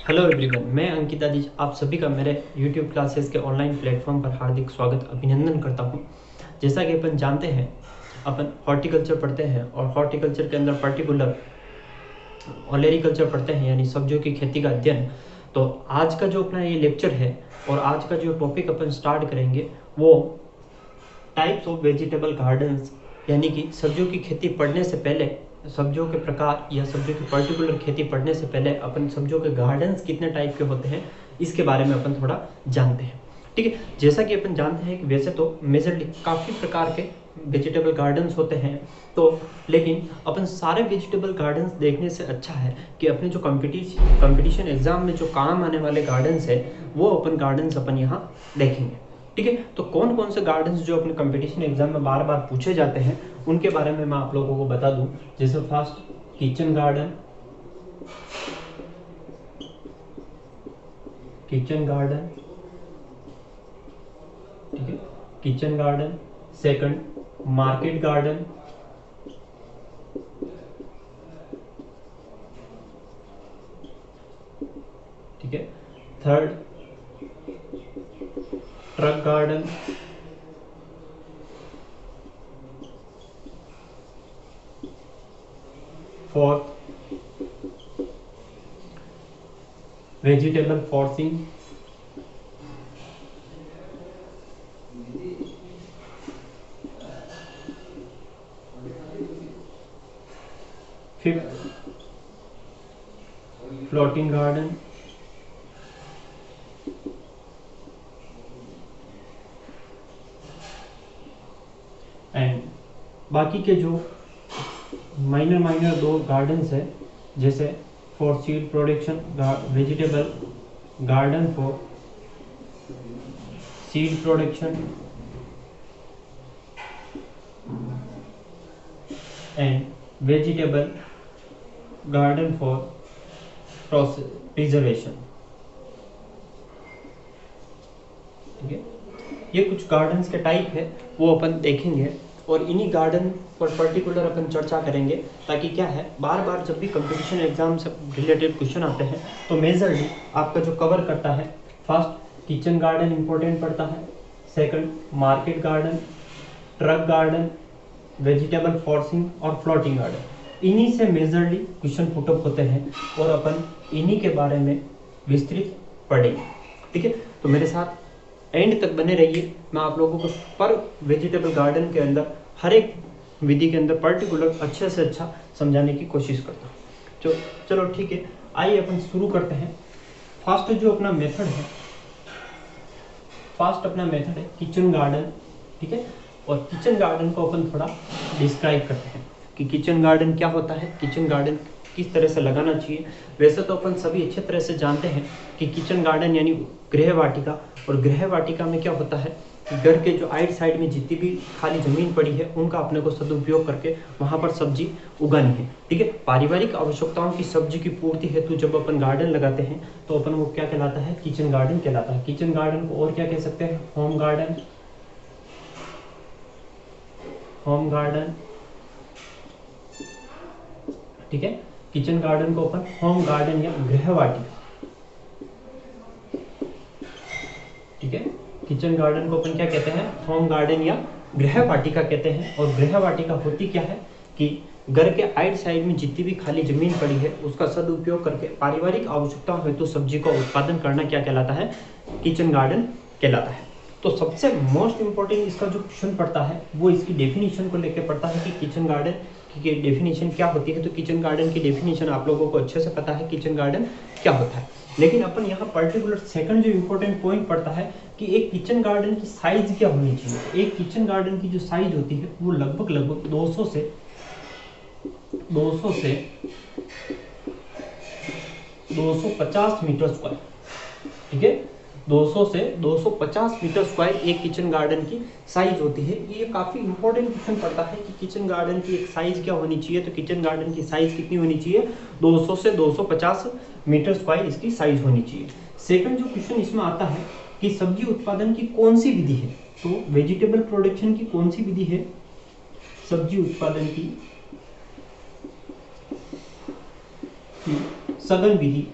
Hello everyone, मैं अंकित आदिज आप सभी का मेरे YouTube क्लासेस के ऑनलाइन प्लेटफॉर्म पर हार्दिक स्वागत अभिनंदन करता हूं। जैसा कि अपन जानते हैं, अपन हॉर्टिकल्चर पढ़ते हैं और हॉर्टिकल्चर के अंदर पर्टिकुलर ओलेरिकल्चर पढ़ते हैं, यानी सब्जियों की खेती का अध्ययन। तो आज का जो अपना ये लेक्चर है और आज का जो टॉपिक अपन स्टार्ट करेंगे वो टाइप्स ऑफ वेजिटेबल गार्डन्स, यानी कि सब्जियों की खेती पढ़ने से पहले, सब्जियों के प्रकार या सब्जियों की पर्टिकुलर खेती पढ़ने से पहले अपन सब्जियों के गार्डन्स कितने टाइप के होते हैं इसके बारे में अपन थोड़ा जानते हैं। ठीक है, जैसा कि अपन जानते हैं कि वैसे तो मेजरली काफ़ी प्रकार के वेजिटेबल गार्डन्स होते हैं, तो लेकिन अपन सारे वेजिटेबल गार्डन्स देखने से अच्छा है कि अपने जो कंपटीशन एग्जाम में जो काम आने वाले गार्डन्स है वो अपन गार्डन्स अपन यहाँ देखेंगे। ठीक है, तो कौन कौन से गार्डन्स जो अपने कंपटीशन एग्जाम में बार बार पूछे जाते हैं उनके बारे में मैं आप लोगों को बता दूं। जैसे फर्स्ट किचन गार्डन, ठीक है, kitchen garden. Second market garden, ठीक है। Third truck garden. Fourth vegetable forcing. Fifth floating garden. And बाकी के जो माइनर दो गार्डन्स है, जैसे for seed production vegetable garden for seed production and vegetable garden for preservation. ठीक है, ये कुछ गार्डन्स के टाइप है वो अपन देखेंगे और इन्हीं गार्डन पर पर्टिकुलर अपन चर्चा करेंगे, ताकि क्या है बार बार जब भी कंपटीशन एग्जाम से रिलेटेड क्वेश्चन आते हैं तो मेजरली आपका जो कवर करता है, फर्स्ट किचन गार्डन इंपॉर्टेंट पड़ता है, second market garden, truck garden, vegetable forcing और फ्लोटिंग गार्डन। इन्हीं से मेजरली क्वेश्चन पुटअप होते हैं और अपन इन्हीं के बारे में विस्तृत पढ़ेंगे। ठीक है, तो मेरे साथ एंड तक बने रहिए। मैं आप लोगों को पर वेजिटेबल गार्डन के अंदर हर एक विधि के अंदर पर्टिकुलर अच्छे से अच्छा समझाने की कोशिश करता हूँ। चलो ठीक है, आइए अपन शुरू करते हैं। फर्स्ट जो अपना मेथड है, किचन गार्डन। ठीक है, और किचन गार्डन को अपन थोड़ा डिस्क्राइब करते हैं कि किचन गार्डन क्या होता है, किचन गार्डन किस तरह से लगाना चाहिए। वैसे तो अपन सभी अच्छे तरह से जानते हैं कि किचन गार्डन यानी गृह वाटिका, और गृह वाटिका में क्या होता है कि घर के जो आइट साइड में जितनी भी खाली जमीन पड़ी है उनका अपने को सदुपयोग करके वहां पर सब्जी उगानी है। ठीक है, पारिवारिक आवश्यकताओं की सब्जी की पूर्ति हेतु जब अपन गार्डन लगाते हैं तो अपन वो क्या कहलाता है, किचन गार्डन कहलाता है। किचन गार्डन को और क्या कह सकते हैं, होम गार्डन, ठीक है। किचन गार्डन को अपन होम गार्डन या गृह वाटिका, ठीक है, किचन गार्डन को अपन क्या कहते हैं, होम गार्डन या गृह वाटिका कहते हैं। और गृह वाटिका होती क्या है कि घर के आइट साइड में जितनी भी खाली जमीन पड़ी है उसका सदुपयोग करके पारिवारिक आवश्यकताओं हेतु सब्जी का उत्पादन करना क्या कहलाता है, किचन गार्डन कहलाता है। तो सबसे मोस्ट इंपॉर्टेंट इसका जो क्वेश्चन पड़ता है वो इसकी डेफिनेशन को लेकर पड़ता है कि किचन गार्डन की डेफिनेशन क्या होती है। तो किचन गार्डन की डेफिनेशन आप लोगों को अच्छे से पता है किचन गार्डन क्या होता है, लेकिन अपन यहाँ पर्टिकुलर सेकंड जो इंपॉर्टेंट पॉइंट पड़ता है कि एक किचन गार्डन की साइज क्या होनी चाहिए। एक किचन गार्डन की जो साइज होती है वो लगभग 200 से 250 मीटर स्क्वायर, ठीक है, 200 से 250 मीटर स्क्वायर एक किचन गार्डन की साइज होती है। ये काफी इंपॉर्टेंट क्वेश्चन पड़ता है कि किचन गार्डन की एक साइज क्या होनी चाहिए। तो किचन गार्डन की साइज कितनी होनी चाहिए, 200 से 250 मीटर स्क्वायर इसकी साइज होनी चाहिए। सेकंड जो क्वेश्चन इसमें आता है कि सब्जी उत्पादन की कौन सी विधि है, तो वेजिटेबल प्रोडक्शन की कौन सी विधि है, सब्जी उत्पादन की सघन विधि,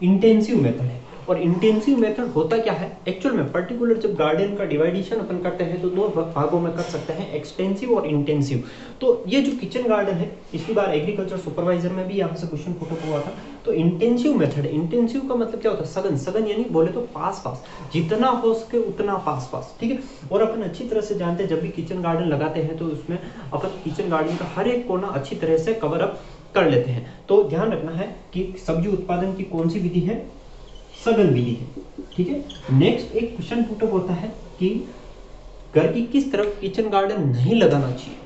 इंटेंसिव मेथड है। और इंटेंसिव मेथड होता क्या है एक्चुअल में, पर्टिकुलर जब गार्डन का डिवाइडेशन अपन करते हैं तो दो भागों में कर सकते हैं, एक्सटेंसिव और इंटेंसिव। तो ये जो किचन गार्डन है, पिछली बार एग्रीकल्चर सुपरवाइजर में भी यहाँ से क्वेश्चन पुट हुआ था। तो इंटेंसिव मेथड है, इंटेंसिव का मतलब क्या होता है, सघन, सघन यानी बोले तो पास पास, जितना हो सके उतना पास पास, ठीक है। और अपन अच्छी तरह से जानते हैं जब भी किचन गार्डन लगाते हैं तो उसमें अपन किचन गार्डन का हर एक कोना अच्छी तरह से कवर अप कर लेते हैं। तो ध्यान रखना है कि सब्जी उत्पादन की कौन सी विधि है, सघन विधि है, ठीक है। नेक्स्ट एक क्वेश्चन पुटअप होता है कि घर की किस तरफ किचन गार्डन नहीं लगाना चाहिए,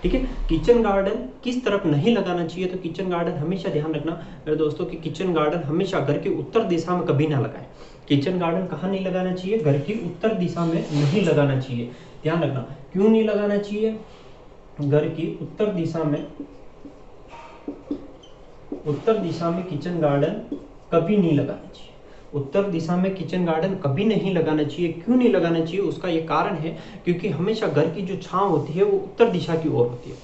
ठीक है। किचन गार्डन किस तरफ नहीं लगाना चाहिए, तो किचन गार्डन हमेशा ध्यान रखना मेरे दोस्तों कि किचन गार्डन हमेशा घर की उत्तर दिशा में कभी ना लगाएं। किचन गार्डन कहाँ नहीं लगाना चाहिए, घर की उत्तर दिशा में नहीं लगाना चाहिए। ध्यान रखना क्यों नहीं लगाना चाहिए, घर की उत्तर दिशा में, उत्तर दिशा में किचन गार्डन कभी नहीं लगाना चाहिए। उत्तर दिशा में किचन गार्डन कभी नहीं लगाना चाहिए। क्यों नहीं लगाना चाहिए, उसका ये कारण है क्योंकि हमेशा घर की जो छांव होती है वो उत्तर दिशा की ओर होती है।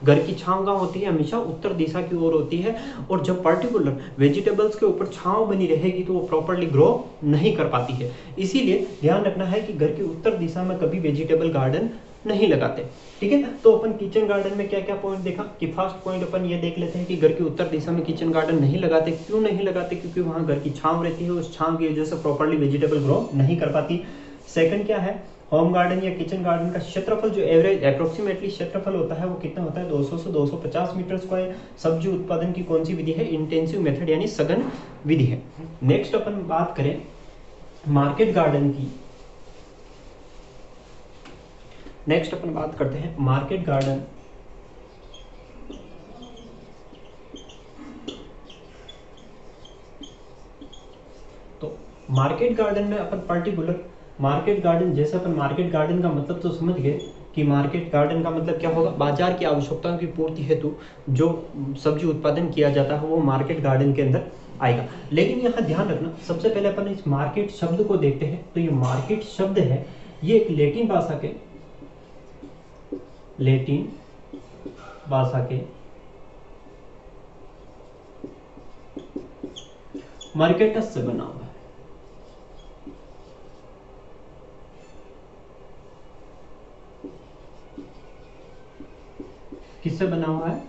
घर की छांव कहाँ होती है, हमेशा उत्तर दिशा की ओर होती है। और जब पर्टिकुलर वेजिटेबल्स के ऊपर छांव बनी रहेगी तो वो प्रॉपर्ली ग्रो नहीं कर पाती है। इसीलिए ध्यान रखना है कि घर की उत्तर दिशा में कभी वेजिटेबल गार्डन नहीं लगाते, ठीक है। तो अपन किचन गार्डन में क्या क्या पॉइंट देखा कि फर्स्ट पॉइंट अपन ये देख लेते हैं कि घर की उत्तर दिशा में किचन गार्डन नहीं लगाते। क्यों नहीं लगाते, क्योंकि वहां घर की छांव रहती है, उस छांव की वजह से प्रॉपर्ली वेजिटेबल ग्रो नहीं कर पाती। सेकंड क्या है, होम गार्डन या किचन गार्डन का क्षेत्रफल जो एवरेज अप्रोक्सीमेटली क्षेत्रफल होता है वो कितना होता है, 200 से 250 मीटर स्क्वायर। सब्जी उत्पादन की कौन सी विधि है, इंटेंसिव मेथड यानी सघन विधि है। नेक्स्ट अपन बात करें मार्केट गार्डन की, नेक्स्ट अपन बात करते हैं मार्केट गार्डन। तो मार्केट गार्डन में अपन पर्टिकुलर मार्केट गार्डन, जैसे अपन मार्केट गार्डन का मतलब तो समझ गए कि मार्केट गार्डन का मतलब क्या होगा, बाजार की आवश्यकताओं की पूर्ति हेतु जो सब्जी उत्पादन किया जाता है वो मार्केट गार्डन के अंदर आएगा। लेकिन यहाँ ध्यान रखना, सबसे पहले अपन इस मार्केट शब्द को देखते हैं। तो ये मार्केट शब्द है, ये एक लैटिन भाषा के, लैटिन भाषा के मार्केटस से बना हुआ है। किससे बना हुआ है,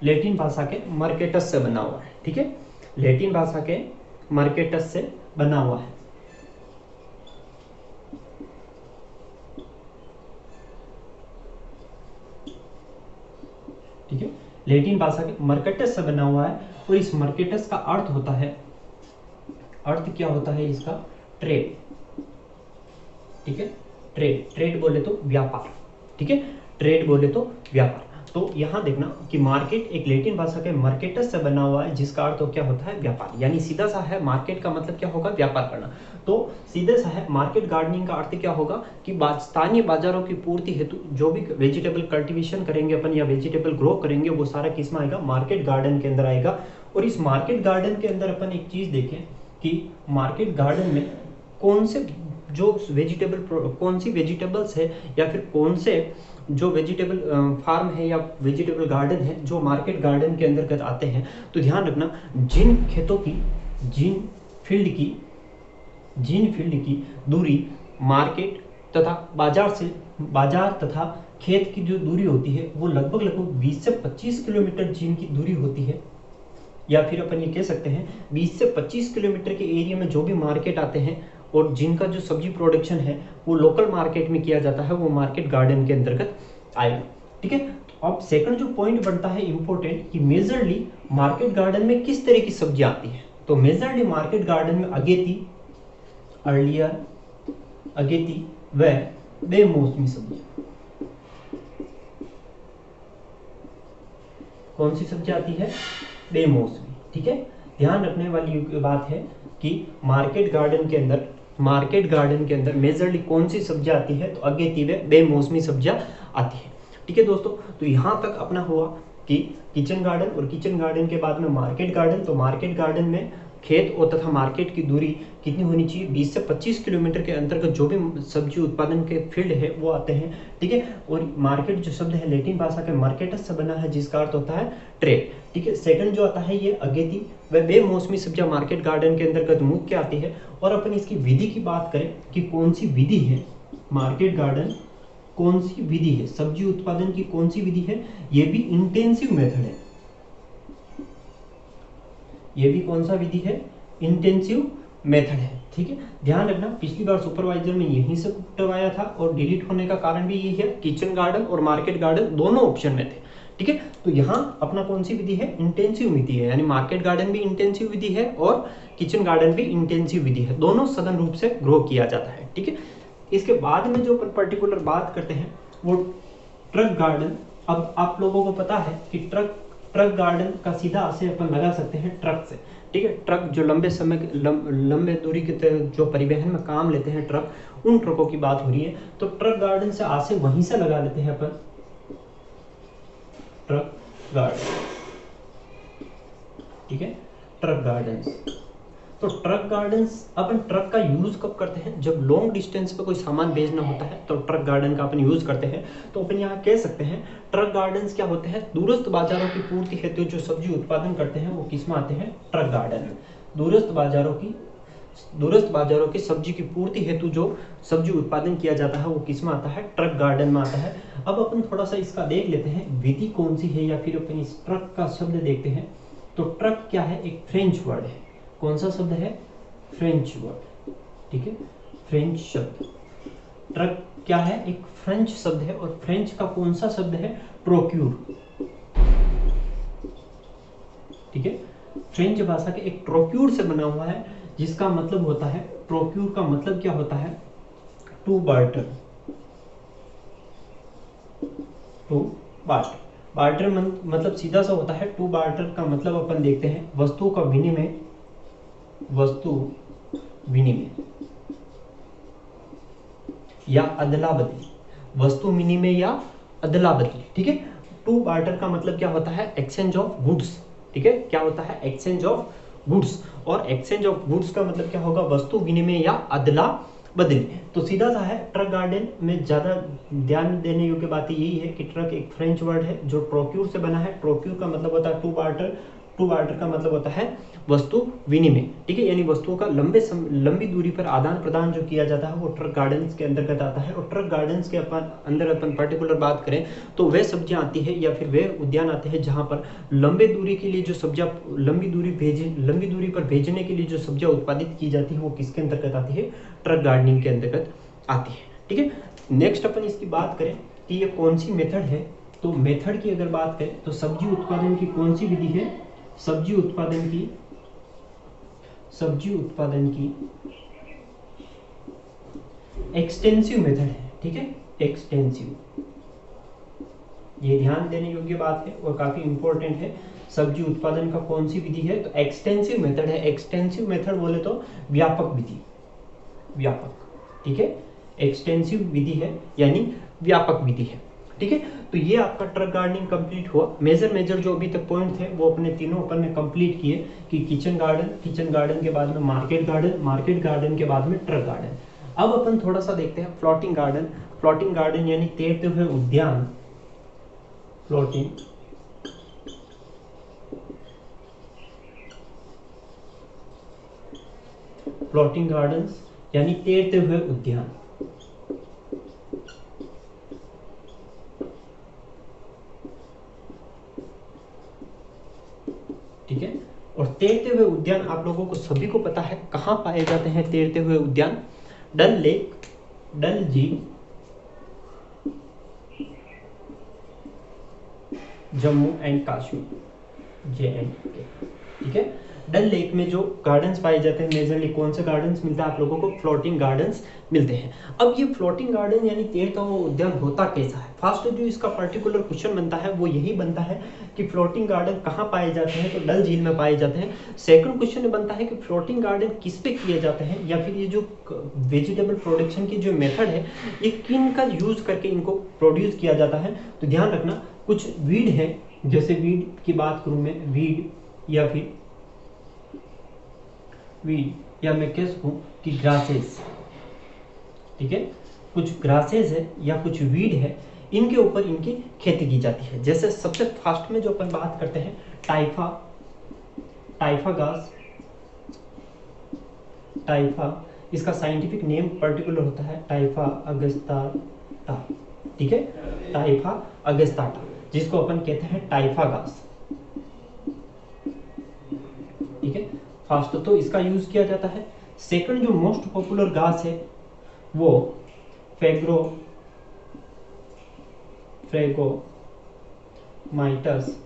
लैटिन भाषा के मार्केटस से बना हुआ है, ठीक है। लैटिन भाषा के मार्केटस से बना हुआ है, ठीक है। लैटिन भाषा के मार्केटस से बना हुआ है। और इस मार्केटस का अर्थ होता है, अर्थ क्या होता है इसका, ट्रेड, ठीक है। ट्रेड, ट्रेड बोले तो व्यापार, ठीक है। ट्रेड बोले तो व्यापार। तो यहाँ देखना कि मार्केट एक लैटिन भाषा के मार्केटस से बना हुआ है जिसका अर्थ तो क्या होता है, व्यापार। यानी सीधा सा है मार्केट का मतलब क्या होगा, व्यापार करना। तो सीधे सा है मार्केट गार्डनिंग का अर्थ क्या होगा कि स्थानीय बाजारों की पूर्ति हेतु जो भी वेजिटेबल कल्टीवेशन करेंगे अपन या वेजिटेबल ग्रो करेंगे वो सारा किस में आएगा, मार्केट गार्डन के अंदर आएगा। और इस मार्केट गार्डन के अंदर अपन एक चीज देखें कि मार्केट गार्डन में कौन से जो वेजिटेबल, कौन सी वेजिटेबल्स है या फिर कौन से जो वेजिटेबल फार्म है या वेजिटेबल गार्डन है जो मार्केट गार्डन के अंतर्गत आते हैं। तो ध्यान रखना, जिन खेतों की, जिन फील्ड की दूरी मार्केट तथा बाजार तथा खेत की जो दूरी होती है वो लगभग 20 से 25 किलोमीटर जिनकी दूरी होती है, या फिर अपन ये कह सकते हैं 20 से 25 किलोमीटर के एरिया में जो भी मार्केट आते हैं और जिनका जो सब्जी प्रोडक्शन है वो लोकल मार्केट में किया जाता है, वो मार्केट गार्डन के अंतर्गत आएगा, ठीक है। तो अब सेकंड जो पॉइंट बनता है इंपॉर्टेंट कि मेजरली मार्केट गार्डन में किस तरह की सब्जियां आती है। तो मेजरली मार्केट गार्डन में अगेती, अर्लियर, अगेती व बेमौसमी सब्जियां, कौन सी सब्जी आती है, बेमौसमी, ठीक है। ध्यान रखने वाली बात है कि मार्केट गार्डन के अंदर मेजरली कौन सी सब्जियां आती है, तो अगेती व बेमौसमी सब्जियां आती है, ठीक है दोस्तों। तो यहां तक अपना हुआ कि किचन गार्डन, और किचन गार्डन के बाद में मार्केट गार्डन। तो मार्केट गार्डन में खेत और तथा मार्केट की दूरी कितनी होनी चाहिए, 20 से 25 किलोमीटर के अंतर्गत जो भी सब्जी उत्पादन के फील्ड है वो आते हैं, ठीक है। और मार्केट जो शब्द है लैटिन भाषा के मार्केटस से बना है, जिसका अर्थ होता है ट्रेड, ठीक है। सेकंड जो आता है ये अगेती व बेमौसमी सब्जियां मार्केट गार्डन के अंतर्गत मुख्य आती है। और अपन इसकी विधि की बात करें कि कौन सी विधि है मार्केट गार्डन, कौन सी विधि है सब्जी उत्पादन की, कौन सी विधि है, ये भी इंटेंसिव मेथड है। ये भी कौन सा विधि है, इंटेंसिव मेथड है, ठीक है। ध्यान रखना पिछली बार सुपरवाइजर में यहीं से करवाया था और डिलीट होने का कारण भी यही है, किचन गार्डन और मार्केट गार्डन दोनों ऑप्शन में थे, ठीक है। तो यहाँ अपना कौन सी विधि है, इंटेंसिव विधि है, यानी मार्केट गार्डन भी इंटेंसिव विधि है और किचन गार्डन भी इंटेंसिव विधि है, दोनों सघन रूप से ग्रो किया जाता है, ठीक है। इसके बाद में जो पर्टिकुलर बात करते हैं वो ट्रक गार्डन। अब आप लोगों को पता है कि ट्रक गार्डन का सीधा आशय अपन लगा सकते हैं ट्रक से, ठीक है। ट्रक जो लंबे दूरी के जो परिवहन में काम लेते हैं ट्रक, उन ट्रकों की बात हो रही है। तो ट्रक गार्डन से आशय वहीं से लगा लेते हैं अपन, ट्रक गार्डन, ठीक है, ट्रक गार्डन। तो ट्रक गार्डन्स अपन ट्रक का यूज कब करते हैं, जब लॉन्ग डिस्टेंस पे कोई सामान भेजना होता है तो ट्रक गार्डन का अपन यूज करते हैं। तो अपन यहाँ कह सकते हैं ट्रक गार्डन्स क्या होते हैं, दूरस्थ बाजारों की पूर्ति हेतु जो सब्जी उत्पादन करते हैं वो किस में आते हैं, ट्रक गार्डन में। दूरस्थ बाजारों की सब्जी की पूर्ति हेतु जो सब्जी उत्पादन किया जाता है वो किस में आता है, ट्रक गार्डन में आता है। अब अपन थोड़ा सा इसका देख लेते हैं विधि कौन सी है, या फिर अपन इस ट्रक का शब्द देखते हैं। तो ट्रक क्या है, एक फ्रेंच वर्ड है। कौन सा शब्द है, फ्रेंच वर्ड, ठीक है, फ्रेंच शब्द। ट्रक क्या है, एक फ्रेंच शब्द है। और फ्रेंच का कौन सा शब्द है, प्रोक्यूर, ठीक है। फ्रेंच भाषा के एक प्रोक्यूर से बना हुआ है, जिसका मतलब होता है, प्रोक्यूर का मतलब क्या होता है, to barter, to barter. Barter मतलब सीधा सा होता है, टू बार्टर का मतलब अपन देखते हैं वस्तुओं का विनिमय, वस्तु विनिमय या अदला बदली, वस्तु विनिमय या अदला बदली, ठीक है। टू बार्टर का मतलब क्या होता है, एक्सचेंज ऑफ गुड्स, ठीक है। क्या होता है, एक्सचेंज ऑफ गुड्स। और एक्सचेंज ऑफ गुड्स का मतलब क्या होगा, वस्तु विनिमय या अदला बदली। तो सीधा सा है, ट्रक गार्डन में ज्यादा ध्यान देने योग्य बात यही है कि ट्रक एक फ्रेंच वर्ड है जो प्रोक्यूर से बना है। प्रोक्यूर का मतलब होता है टू बार्टर, टू बार्टर का मतलब होता है वस्तु विनिमय, ठीक है। यानी वस्तुओं का लंबी दूरी पर आदान प्रदान जो किया जाता है वो ट्रक गार्डन्स के अंतर्गत आता है। और ट्रक गार्डन्स के अंदर अपन पर्टिकुलर बात करें तो वे सब्जियां आती है या फिर वे उद्यान आते हैं जहां पर लंबे दूरी के लिए जो सब्जियां, लंबी दूरी पर भेजने के लिए जो सब्जियां उत्पादित की जाती है वो किसके अंतर्गत आती है, ट्रक गार्डनिंग के अंतर्गत आती है, ठीक है। नेक्स्ट अपन इसकी बात करें कि ये कौन सी मेथड है। तो मेथड की अगर बात करें तो सब्जी उत्पादन की कौन सी विधि है, सब्जी उत्पादन की एक्सटेंसिव मेथड है, ठीक है, एक्सटेंसिव। ये ध्यान देने योग्य बात है और काफी इंपॉर्टेंट है। सब्जी उत्पादन का कौन सी विधि है, तो एक्सटेंसिव मेथड है। एक्सटेंसिव मेथड बोले तो व्यापक विधि, व्यापक, ठीक है, एक्सटेंसिव विधि है यानी व्यापक विधि है, ठीक है। तो ये आपका ट्रक गार्डनिंग कंप्लीट हुआ। मेजर जो अभी तक पॉइंट थे वो अपने तीनों अपन ने कंप्लीट किए कि किचन गार्डन के बाद में मार्केट गार्डन के बाद में ट्रक गार्डन। अब अपन थोड़ा सा देखते हैं फ्लोटिंग गार्डन यानी तैरते हुए उद्यान, फ्लोटिंग गार्डन्स यानी तैरते हुए उद्यान, ठीक है। और तैरते हुए उद्यान आप लोगों को सभी को पता है कहाँ पाए जाते हैं तैरते हुए उद्यान, डल लेक, डल झील, जम्मू एंड कश्मीर, JNK, ठीक है। डल लेक में जो गार्डन्स पाए जाते हैं, मेजरली कौन से गार्डन्स मिलता है आप लोगों को, फ्लोटिंग गार्डन्स मिलते हैं। अब ये फ्लोटिंग गार्डन यानी तैरता हुआ उद्यान होता कैसा है। फर्स्ट जो इसका पर्टिकुलर क्वेश्चन बनता है वो यही बनता है कि फ्लोटिंग गार्डन कहाँ पाए जाते हैं, तो डल झील में पाए जाते हैं। सेकंड क्वेश्चन बनता है कि फ्लोटिंग गार्डन किस पे किए जाते हैं, या फिर ये जो वेजिटेबल प्रोडक्शन की जो मेथड है ये किन का यूज करके इनको प्रोड्यूस किया जाता है। तो ध्यान रखना कुछ वीड है, जैसे वीड की बात करूं मैं, वीड या फिर वीड या मैं कह सकूँ कि ग्रासेस, ठीक है, कुछ ग्रासेस है या कुछ वीड है, इनके ऊपर इनकी खेती की जाती है। जैसे सबसे फास्ट में जो अपन बात करते हैं टाइफा घास, टाइफा, इसका साइंटिफिक नेम पर्टिकुलर होता है टाइफा अगस्ताटा, ठीक है, टाइफा अगस्ताटा, जिसको अपन कहते हैं टाइफा घास, ठीक है। फास्ट तो इसका यूज किया जाता है। सेकंड जो मोस्ट पॉपुलर घास है वो फ्रेगोमाइटस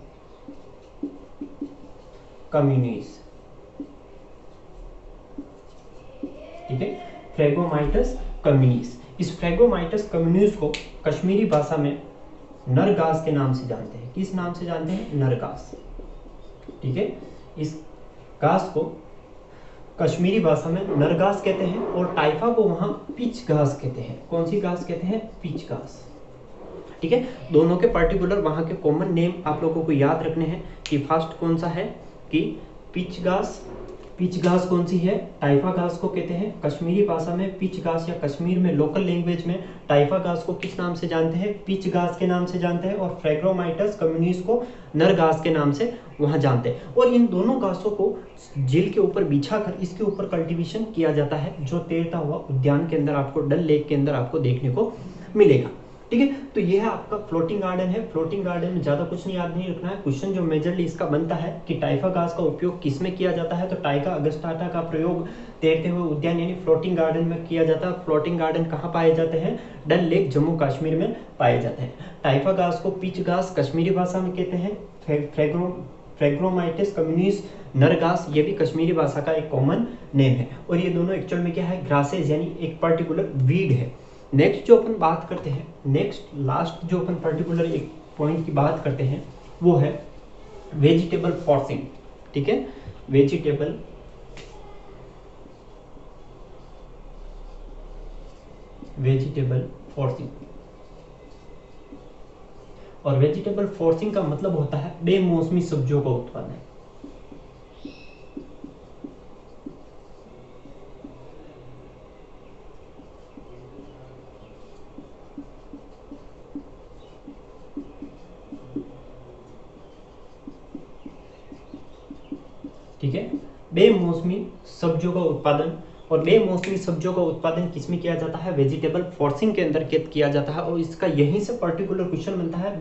कम्युनिस, ठीक है, फ्रेगोमाइटस कम्युनिस। इस फ्रेगोमाइटस कम्युनिस को कश्मीरी भाषा में नरघास के नाम से जानते हैं। किस नाम से जानते हैं? नरघास, ठीक है। इस घास को कश्मीरी भाषा में नरघास कहते हैं और टाइफा को वहां पिच घास कहते हैं। कौन सी घास कहते हैं? पिच घास, ठीक है। दोनों के पर्टिकुलर वहां के कॉमन नेम आप लोगों को याद रखने हैं कि फर्स्ट कौन सा है कि पिच घास। पिच घास कौन सी है? टाइफा घास को कहते हैं कश्मीरी भाषा में पिच घास, या कश्मीर में लोकल लैंग्वेज में टाइफा घास को किस नाम से जानते हैं? पिच घास के नाम से जानते हैं। और फ्रेगोमाइटस कम्युनिस को नर घास के नाम से वहां जानते हैं। और इन दोनों घासों को झील के ऊपर बिछाकर इसके ऊपर कल्टीवेशन किया जाता है, जो तैरता हुआ उद्यान के अंदर आपको डल लेक के अंदर आपको देखने को मिलेगा, ठीक है। तो यह है आपका फ्लोटिंग गार्डन है। फ्लोटिंग गार्डन में ज्यादा कुछ नहीं याद नहीं रखना है। क्वेश्चन जो मेजरली इसका बनता है कि टाइफा घास का उपयोग किस में किया जाता है, तो टाइफा अगस्टाटा का प्रयोग तैरते हुए उद्यान यानी फ्लोटिंग गार्डन में किया जाता है। फ्लोटिंग गार्डन कहाँ पाए जाते हैं? डल लेक, जम्मू कश्मीर में पाए जाते हैं। टाइफा घास को पिच घास कश्मीरी भाषा में कहते हैं। फ्रेगोमाइटस कम्युनिस नर घास, ये भी कश्मीरी भाषा का एक कॉमन नेम है। और ये दोनों एक्चुअल में क्या है? ग्रासेज यानी एक पर्टिकुलर वीड है। नेक्स्ट जो अपन बात करते हैं, नेक्स्ट लास्ट जो अपन पर्टिकुलर एक पॉइंट की बात करते हैं वो है वेजिटेबल फॉर्सिंग, ठीक है। वेजिटेबल फॉर्सिंग, और वेजिटेबल फॉर्सिंग का मतलब होता है बेमौसमी सब्जियों का उत्पादन। ठीक है, बेमौसमी सब्जियों का उत्पादन। और बेमौसमी सब्जियों का उत्पादन किसमें किया जाता है? वेजिटेबल फॉर्सिंग के अंदर किया जाता है। और इसका यहीं से पर्टिकुलर क्वेश्चन बनता है,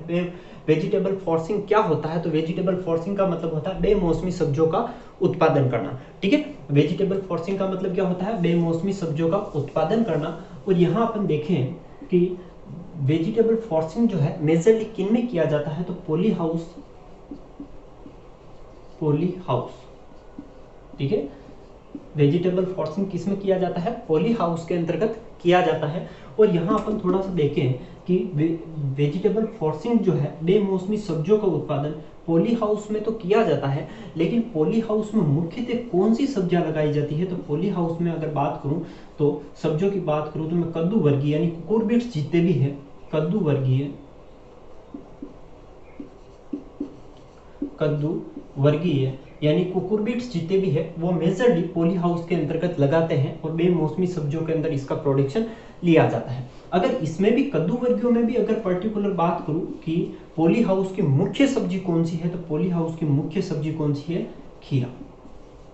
वेजिटेबल फॉर्सिंग क्या होता है? तो वेजिटेबल फॉर्सिंग का मतलब होता है बेमौसमी सब्जियों का उत्पादन करना, ठीक है। वेजिटेबल फॉर्सिंग का मतलब क्या होता है? बेमौसमी सब्जियों का उत्पादन करना। और यहाँ अपन देखें कि वेजिटेबल फॉर्सिंग जो है मेजरली किन में किया जाता है? तो पॉली हाउस, ठीक है। वेजिटेबल फॉर्सिंग किस में किया जाता है? पॉली हाउस के अंतर्गत किया जाता है। और यहाँ अपन थोड़ा सा देखें कि वेजिटेबल फॉर्सिंग जो है बेमौसमी सब्जियों का उत्पादन पॉली हाउस में तो किया जाता है, लेकिन पॉली हाउस में मुख्यतः कौन सी सब्जियां लगाई जाती है? तो पॉली हाउस में अगर बात करूं तो सब्जियों की बात करूं तो मैं कद्दू वर्गीय यानी कुकुरबिट्स जितने भी है, कद्दू वर्गीय यानी कुकुरबिट्स जितने भी है वो मेजरली पॉली हाउस के अंतर्गत लगाते हैं और बेमौसमी सब्जियों के अंदर इसका प्रोडक्शन लिया जाता है। अगर इसमें भी कद्दू वर्गियों में भी अगर पर्टिकुलर बात करूं कि पॉली हाउस की मुख्य सब्जी कौन सी है, तो पॉली हाउस की मुख्य सब्जी कौन सी है? खीरा,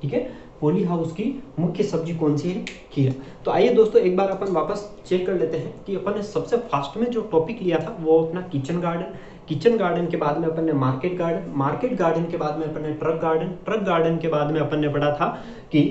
ठीक है। पॉली हाउस की मुख्य सब्जी कौन सी है? खीरा। तो आइए दोस्तों एक बार अपन वापस चेक कर लेते हैं कि अपन ने सबसे फास्ट में जो टॉपिक लिया था वो अपना किचन गार्डन के बाद में अपन ने मार्केट गार्डन के बाद में अपन ने ट्रक गार्डन के बाद में अपन ने पढ़ा था कि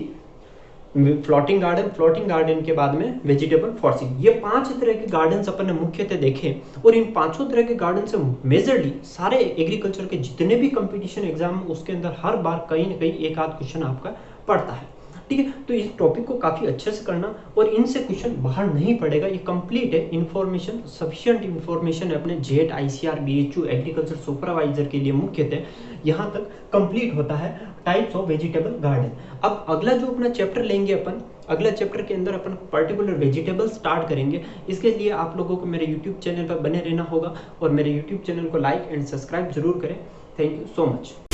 फ्लोटिंग गार्डन के बाद में वेजिटेबल फॉर्सिंग। ये 5 तरह के गार्डन्स अपन ने मुख्यतः देखे। और इन 5 तरह के गार्डन से मेजरली सारे एग्रीकल्चर के जितने भी कंपटीशन एग्जाम उसके अंदर हर बार कहीं ना कहीं एक आध क्वेश्चन आपका पड़ता है, ठीक है। तो इस टॉपिक को काफी अच्छे से करना और इनसे क्वेश्चन बाहर नहीं पड़ेगा। ये कंप्लीट है इन्फॉर्मेशन, सफिशिएंट इन्फॉर्मेशन है अपने jet ICR BHU agriculture supervisor के लिए मुख्यतः यहाँ तक कंप्लीट होता है टाइप्स ऑफ वेजिटेबल गार्डन। अब अगला जो अपना चैप्टर लेंगे अपन, अगला चैप्टर के अंदर अपन पर्टिकुलर वेजिटेबल स्टार्ट करेंगे। इसके लिए आप लोगों को मेरे यूट्यूब चैनल पर बने रहना होगा और मेरे यूट्यूब चैनल को लाइक एंड सब्सक्राइब जरूर करें। Thank you so much.